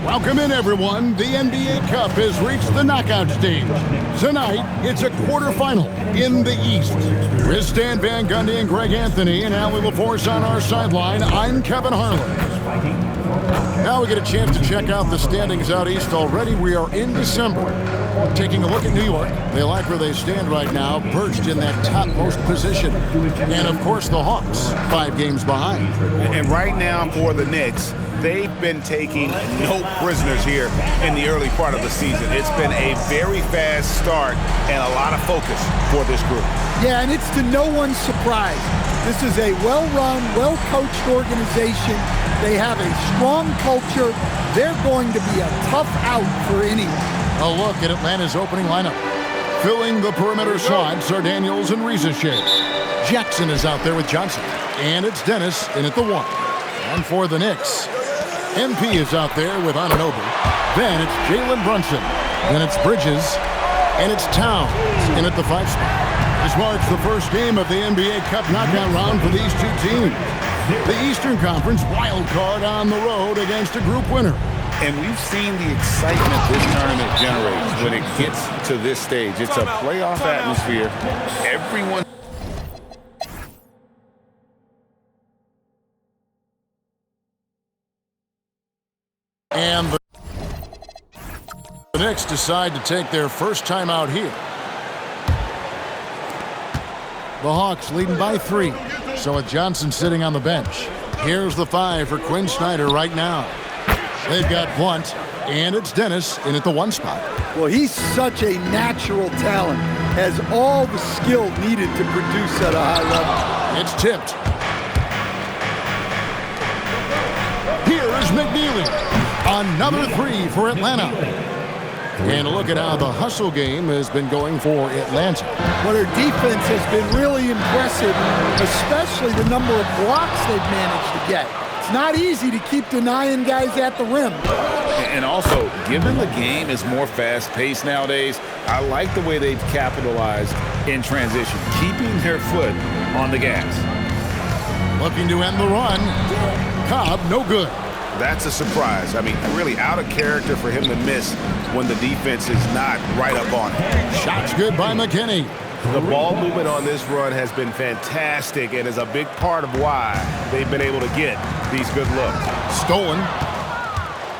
Welcome in, everyone. The NBA Cup has reached the knockout stage. Tonight, it's a quarterfinal in the East. With Stan Van Gundy and Greg Anthony and Allie LaForce on our sideline, I'm Kevin Harlan. Now we get a chance to check out the standings out east already. We are in December. Taking a look at New York, they like where they stand right now, perched in that topmost position. And, of course, the Hawks, 5 games behind. And right now for the Knicks, they've been taking no prisoners here in the early part of the season. It's been a very fast start and a lot of focus for this group. Yeah, and it's to no one's surprise. This is a well-run, well-coached organization. They have a strong culture. They're going to be a tough out for anyone. A look at Atlanta's opening lineup. Filling the perimeter slots are Daniels and Riza-Shea. Jackson is out there with Johnson. And it's Dennis in at the 1. And for the Knicks, MP is out there with Anunoby. Then it's Jalen Brunson. Then it's Bridges. And it's Towns in at the 5 spot. This marks the first game of the NBA Cup knockout round for these two teams. The Eastern Conference wild card on the road against a group winner. And we've seen the excitement this tournament generates when it gets to this stage. It's a playoff atmosphere. Everyone. And the Knicks decide to take their first time out here. The Hawks leading by 3. So with Johnson sitting on the bench. Here's the 5 for Quinn Snyder right now. They've got Blunt, and it's Dennis in at the 1 spot. Well, he's such a natural talent. Has all the skill needed to produce at a high level. It's tipped. Here's McNeely. Another 3 for Atlanta. And look at how the hustle game has been going for Atlanta. Well, their defense has been really impressive, especially the number of blocks they've managed to get. It's not easy to keep denying guys at the rim. And also, given the game is more fast-paced nowadays, I like the way they've capitalized in transition, keeping their foot on the gas. Looking to end the run. Cobb, no good. That's a surprise. I mean, really out of character for him to miss when the defense is not right up on him. Shot's good by McKinney. The ball movement on this run has been fantastic and is a big part of why they've been able to get these good looks. Stolen.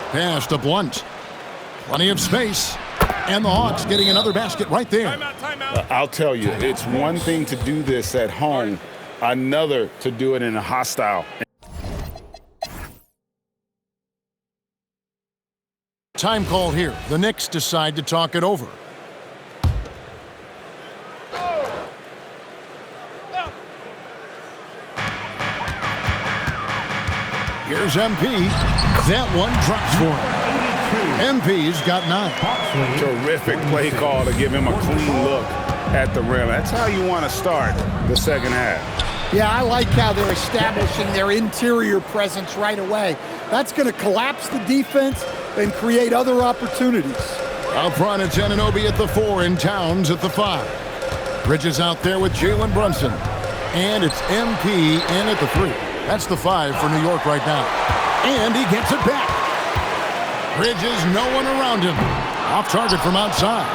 Pass to Blunt. Plenty of space. And the Hawks getting another basket right there. I'll tell you, it's one thing to do this at home, another to do it in a hostile. Time called here. The Knicks decide to talk it over. Here's MP. That one drops for him. MP's got 9. Terrific play call to give him a clean look at the rim. That's how you want to start the second half. Yeah, I like how they're establishing their interior presence right away. That's going to collapse the defense and create other opportunities. Out front, it's Anunoby at the 4 and Towns at the 5. Bridges out there with Jalen Brunson. And it's MP in at the 3. That's the 5 for New York right now. And he gets it back. Bridges, no one around him. Off target from outside.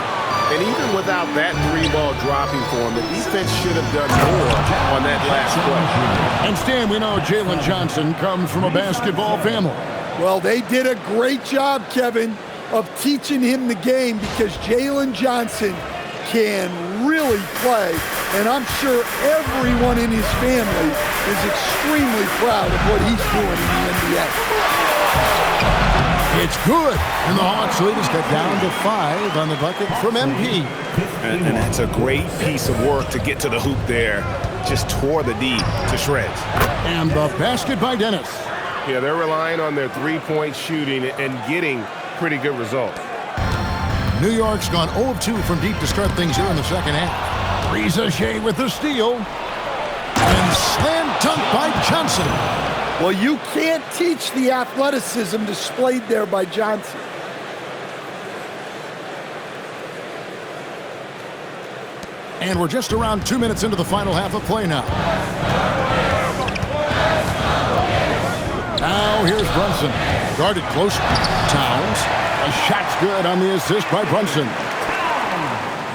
And even without that 3-ball dropping for him, the defense should have done more on that last play. And Stan, we know Jalen Johnson comes from a basketball family. Well, they did a great job, Kevin, of teaching him the game because Jalen Johnson can really play. And I'm sure everyone in his family is extremely proud of what he's doing in the NBA. It's good. And the Hawks lead us down to 5 on the bucket from MP. And that's a great piece of work to get to the hoop there. Just tore the D to shreds. And the basket by Dennis. Yeah, they're relying on their three-point shooting and getting pretty good results. New York's gone 0 of 2 from deep to start things here in the second half. Riza-Shea with the steal. And slam dunk by Johnson. Well, you can't teach the athleticism displayed there by Johnson. And we're just around 2 minutes into the final half of play now. Now here's Brunson. Guarded close. Towns. A shot's good on the assist by Brunson.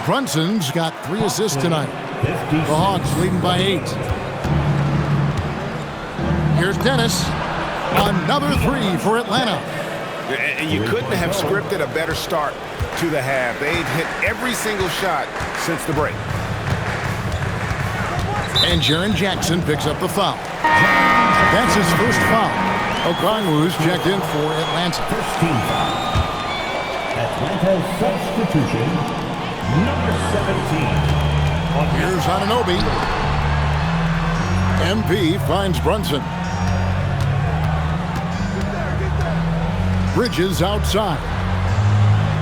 Brunson's got 3 assists tonight. The Hawks leading by 8. Here's Dennis. Another 3 for Atlanta. And you couldn't have scripted a better start to the half. They've hit every single shot since the break. And Jaren Jackson picks up the foul. That's his first foul. Okongwu's checked in for Atlanta. First team foul. Atlanta substitution, number 17. Here's Anunoby. MP finds Brunson. Bridges outside.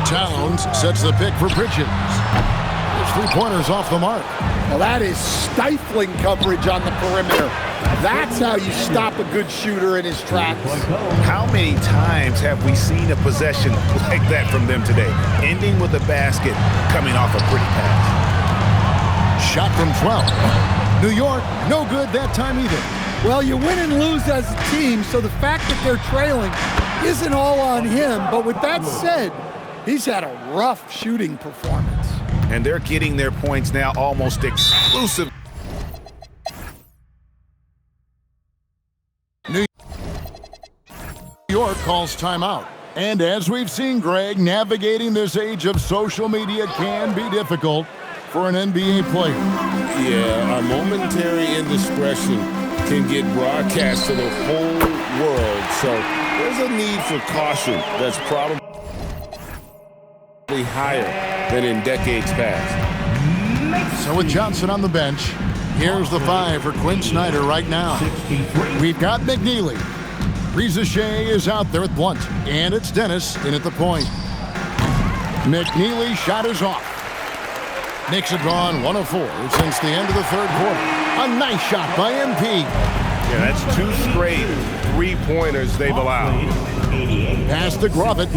Towns sets the pick for Bridges. His 3-pointers off the mark. Well, that is stifling coverage on the perimeter. That's how you stop a good shooter in his tracks. How many times have we seen a possession like that from them today? Ending with a basket, coming off a pretty pass. Shot from 12. New York, no good that time either. Well, you win and lose as a team, so the fact that they're trailing isn't all on him. But with that said, he's had a rough shooting performance. And they're getting their points now almost exclusive. New York calls timeout. And as we've seen, Greg, navigating this age of social media can be difficult for an NBA player. Yeah, a momentary indiscretion can get broadcast to the whole world. So there's a need for caution that's probably higher than in decades past. So with Johnson on the bench, here's the 5 for Quinn Snyder right now. We've got McNeely. Reza Shea is out there with Blunt. And it's Dennis in at the point. McNeely shot is off. Knicks have gone 1 of 4 since the end of the third quarter. A nice shot by MP. Yeah, that's 2 straight 3-pointers they've allowed. Pass to Grovit.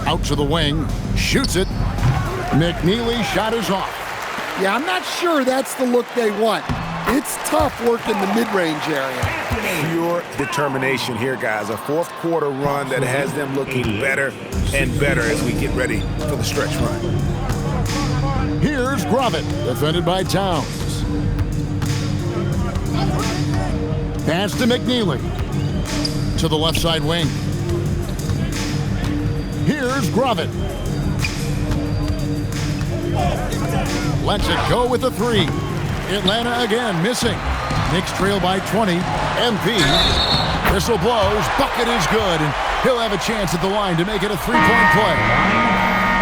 Out to the wing. Shoots it. McNeely shot is off. Yeah, I'm not sure that's the look they want. It's tough working the mid-range area. Pure determination here, guys. A fourth quarter run that has them looking better and better as we get ready for the stretch run. Here's Grovit, defended by Towns. Pass to McNeely. To the left side wing. Here's Grovit. Lets it go with the 3. Atlanta again missing. Knicks trail by 20. MP. Whistle blows. Bucket is good. And he'll have a chance at the line to make it a 3-point play.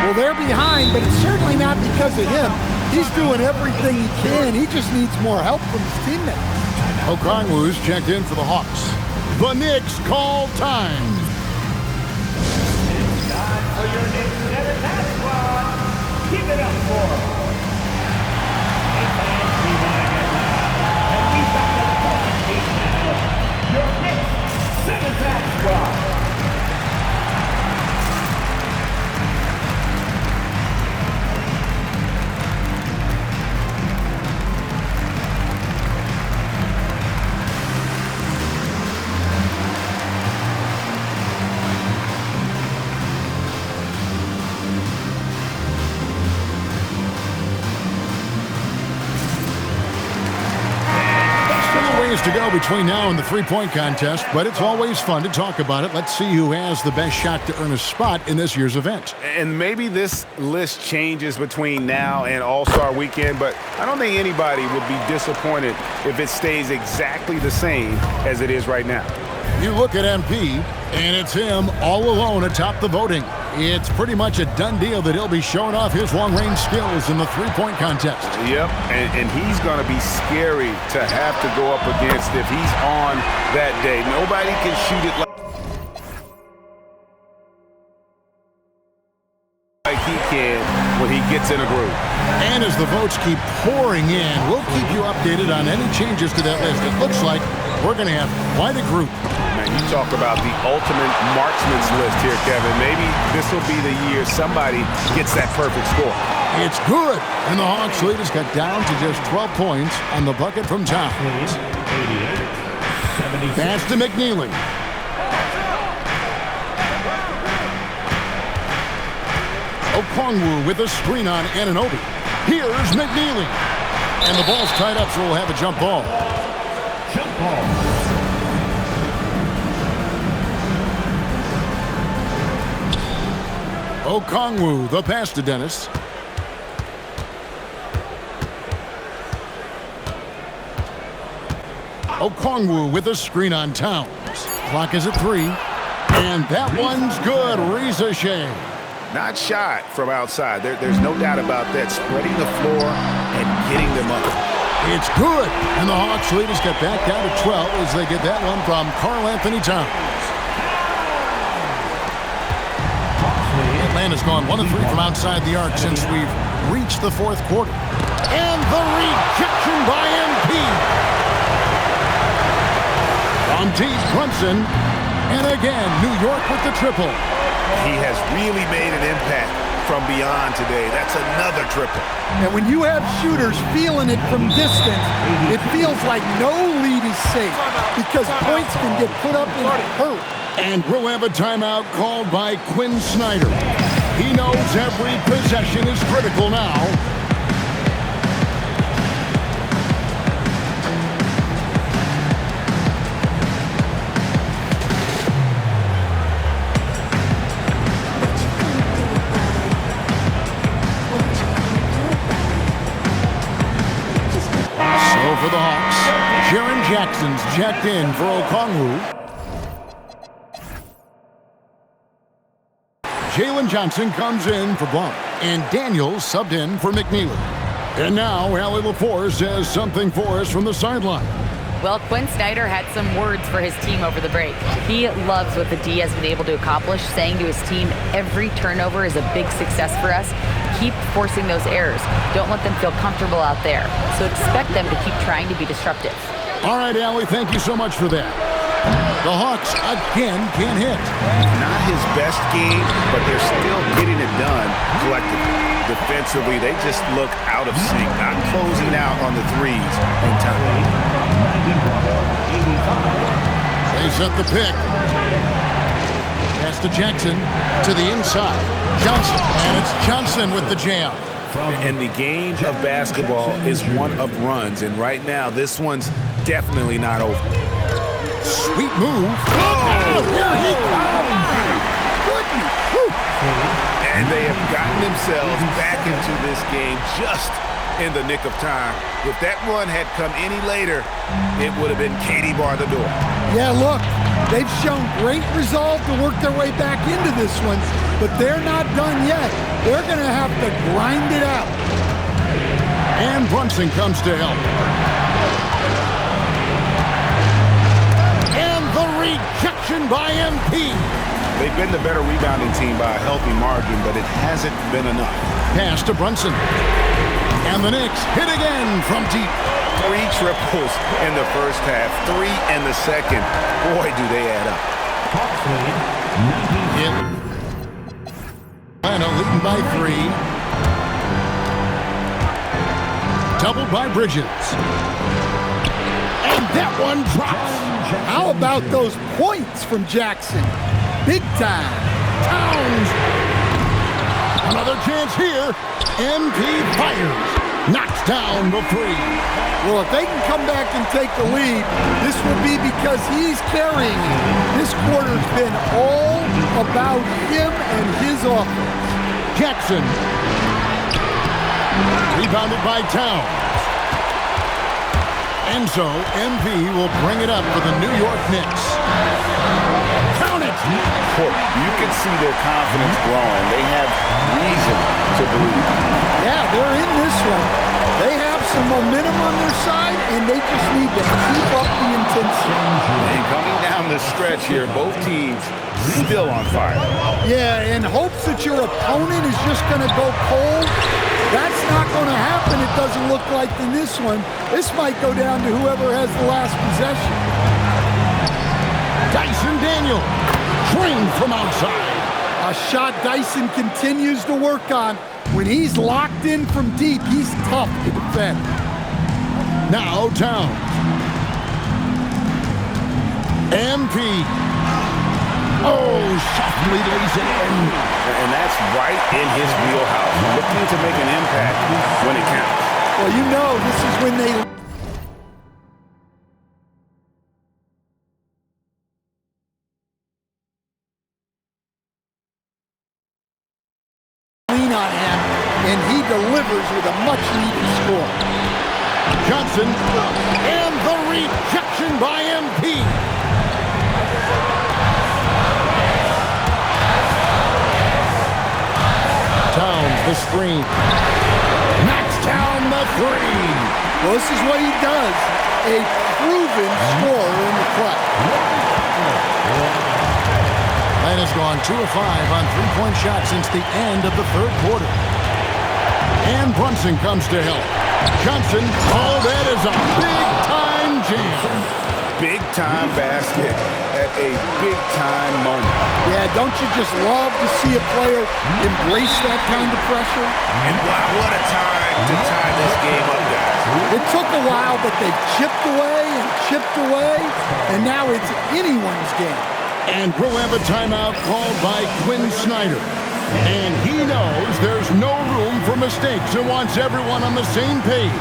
Well, they're behind, but it's certainly not because of him. He's doing everything he can. He just needs more help from his teammates. Okongwu's checked in for the Hawks. The Knicks call time. For your Knicks Center Pass Squad, give it up for your Knicks Center Pass Squad. To go between now and the 3-point contest, but it's always fun to talk about it. Let's see who has the best shot to earn a spot in this year's event. And maybe this list changes between now and All-Star Weekend, but I don't think anybody would be disappointed if it stays exactly the same as it is right now. You look at MP, and it's him all alone atop the voting. It's pretty much a done deal that he'll be showing off his long-range skills in the 3-point contest. Yep, and he's going to be scary to have to go up against if he's on that day. Nobody can shoot it like he can when he gets in a groove. And as the votes keep pouring in, we'll keep you updated on any changes to that list. It looks like we're going to have quite a group. Man, you talk about the ultimate marksman's list here, Kevin. Maybe this will be the year somebody gets that perfect score. It's good. And the Hawks lead has got down to just 12 points on the bucket from Towns. Pass to McNeely. Okongwu with a screen on Anunoby. Here's McNeely. And the ball's tied up, so we'll have a jump ball. Jump ball. Okongwu, the pass to Dennis. Okongwu with a screen on Towns. Clock is at 3. And that one's good. Reza Shea. Not shot from outside. There's no doubt about that. Spreading the floor and getting them up. It's good. And the Hawks lead has got back down to 12 as they get that one from Karl Anthony Towns. Atlanta's gone 1 of 3 from outside the arc since we've reached the fourth quarter. And the rejection by MP. On deep, Brunson. And again, New York with the triple. He has really made an impact from beyond today. That's another triple. And when you have shooters feeling it from distance, it feels like no lead is safe because points can get put up and hurt. And we'll have a timeout called by Quinn Snyder. He knows every possession is critical now. For the Hawks, Jaren Jackson's checked in for Okongwu. Jalen Johnson comes in for Blount. And Daniels subbed in for McNeely. And now Allie LaForce has something for us from the sideline. Well, Quinn Snyder had some words for his team over the break. He loves what the D has been able to accomplish, saying to his team, every turnover is a big success for us. Keep forcing those errors. Don't let them feel comfortable out there. So expect them to keep trying to be disruptive. All right, Allie, thank you so much for that. The Hawks again can't hit. Not his best game, but they're still getting it done collectively. Defensively, they just look out of sync, not closing out on the threes in time. They set the pick. Pass to Jackson to the inside. Johnson, and it's Johnson with the jam. And the game of basketball is one of runs, and right now this one's definitely not over. Sweet move. Oh, here he comes. And they have gotten themselves back into this game just in the nick of time. If that run had come any later, it would have been Katie bar the door. Yeah, look, they've shown great resolve to work their way back into this one, but they're not done yet. They're going to have to grind it out. And Brunson comes to help. And the rejection by MP. They've been the better rebounding team by a healthy margin, but it hasn't been enough. Pass to Brunson. And the Knicks hit again from deep. 3 triples in the first half, 3 in the second. Boy, do they add up. Atlanta leading by 3. Doubled by Bridges. And that one drops. How about those points from Jackson? Big time. Towns. Another chance here. MP fires. Knocks down the 3. Well, if they can come back and take the lead, this will be because he's carrying it. This quarter's been all about him and his offense. Jackson. Rebounded by Towns. And so, MP will bring it up for the New York Knicks. Count it! You can see their confidence growing. They have reason to believe. Yeah, they're in this one. They have some momentum on their side, and they just need to keep up the intensity. And coming down the stretch here, both teams still on fire. Yeah, in hopes that your opponent is just going to go cold. That's not going to happen, it doesn't look like in this one. This might go down to whoever has the last possession. Dyson Daniel, trained from outside. A shot Dyson continues to work on. When he's locked in from deep, he's tough to defend. Now Towns. MP. Oh, softly lays it in. And that's right in his wheelhouse. Looking to make an impact when it counts. Well, you know, this is when they lean on him, and he delivers with a much-needed score. Johnson, and the rejection by MP. Towns the screen. Knocks down the three. Well, this is what he does. A proven scorer in the clutch. Len has gone 2 of 5 on three-point shots since the end of the third quarter. And Brunson comes to help. Johnson, oh, that is a big-time jam. Big-time basket at a big-time moment. Yeah, don't you just love to see a player embrace that kind of pressure? And wow, what a time to tie this game up, guys. It took a while, but they chipped away, and now it's anyone's game. And we'll have a timeout called by Quinn Snyder. And he knows there's no room for mistakes and wants everyone on the same page.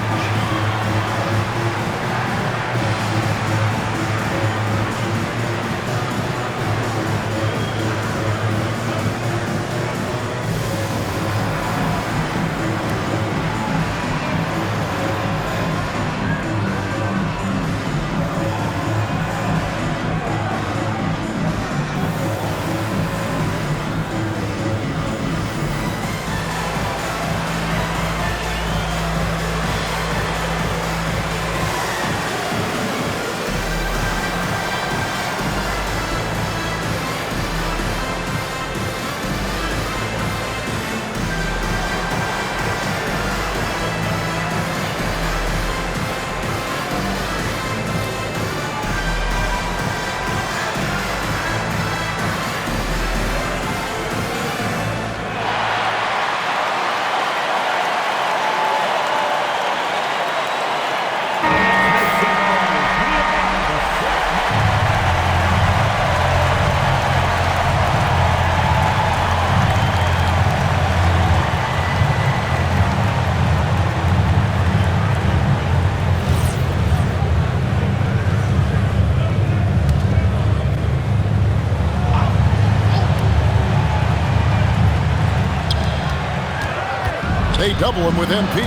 They double him with MP.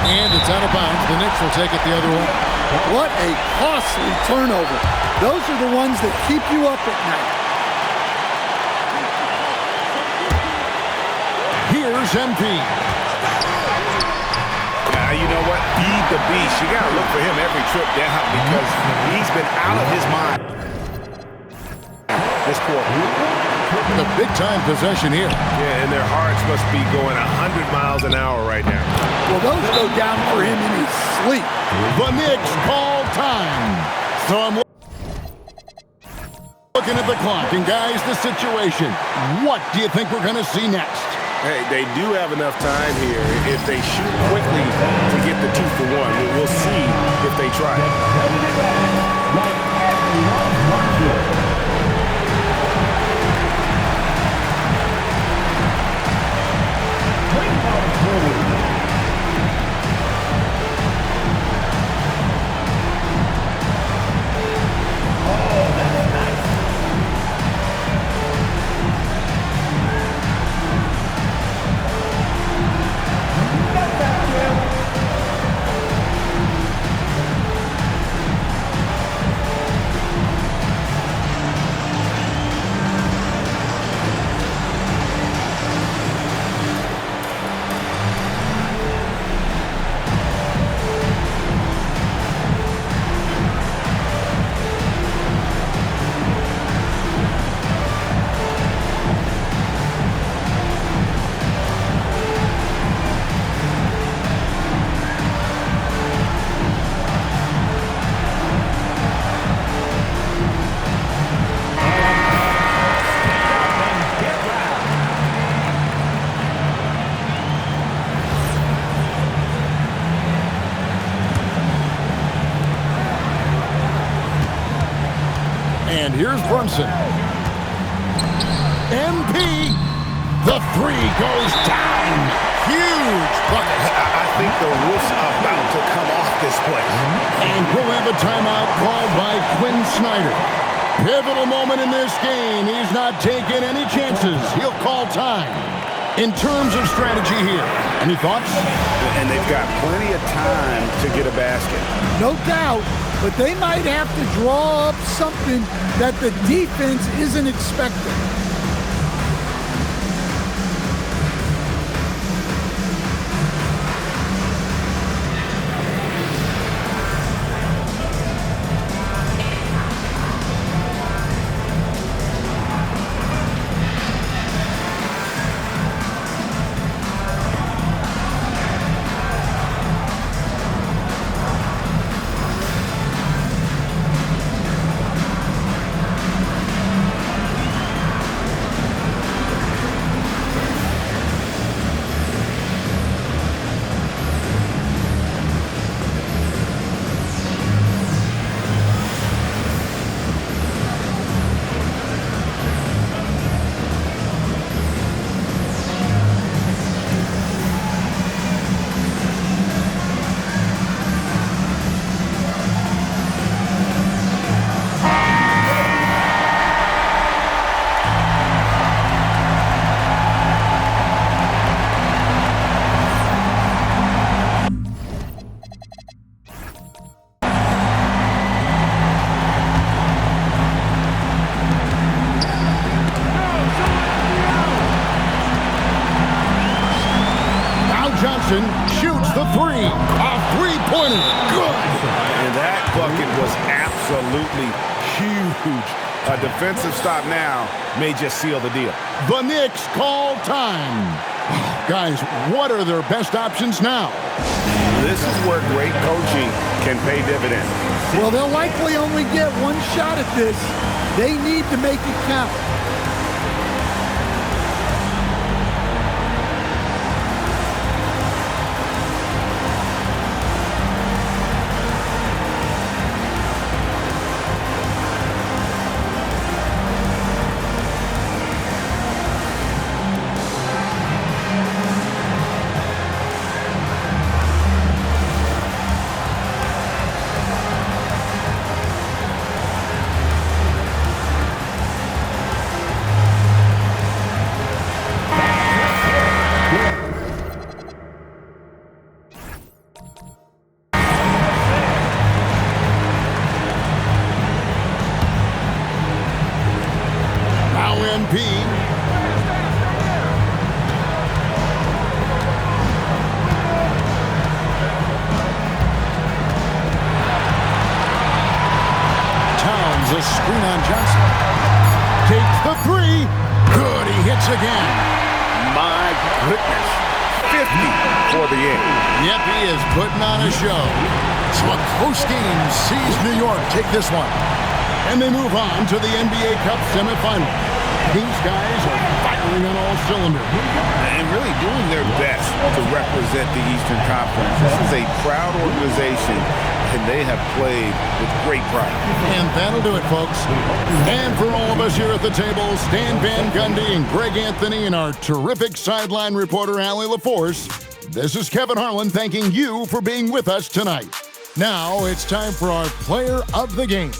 And it's out of bounds. The Knicks will take it the other way. What a costly turnover. Those are the ones that keep you up at night. Here's MP. You know what? Feed the beast. You got to look for him every trip down because he's been out of his mind this quarter. The big-time possession here. Yeah, and their hearts must be going 100 miles an hour right now. Well, those go down for him in his sleep. The Knicks call time. So I'm looking at the clock, and guys, the situation. What do you think we're going to see next? Hey, they do have enough time here if they shoot quickly to get the 2 for 1. We'll see if they try. here's Brunson. MP. The three goes down. Huge bucket. I think the roof's about to come off this play. And we'll have a timeout called by Quinn Snyder. Pivotal moment in this game. He's not taking any chances. He'll call time. In terms of strategy here, any thoughts? And they've got plenty of time to get a basket. No doubt, but they might have to draw up something that the defense isn't expecting. Johnson shoots the three. A three-pointer. Good. And that bucket was absolutely huge. A defensive stop now may just seal the deal. The Knicks call time. Guys, what are their best options now? This is where great coaching can pay dividends. Well, they'll likely only get one shot at this. They need to make it count. MP. Towns, a screen on Johnson. Takes the three. Good, he hits again. My goodness. 50 for the end. Yep, he is putting on a show. So a close game sees New York take this one. And they move on to the NBA Cup semifinal. These guys are firing on all cylinders. And really doing their best to represent the Eastern Conference. This is a proud organization, and they have played with great pride. And that'll do it, folks. And for all of us here at the table, Stan Van Gundy and Greg Anthony and our terrific sideline reporter, Allie LaForce, this is Kevin Harlan thanking you for being with us tonight. Now it's time for our player of the game.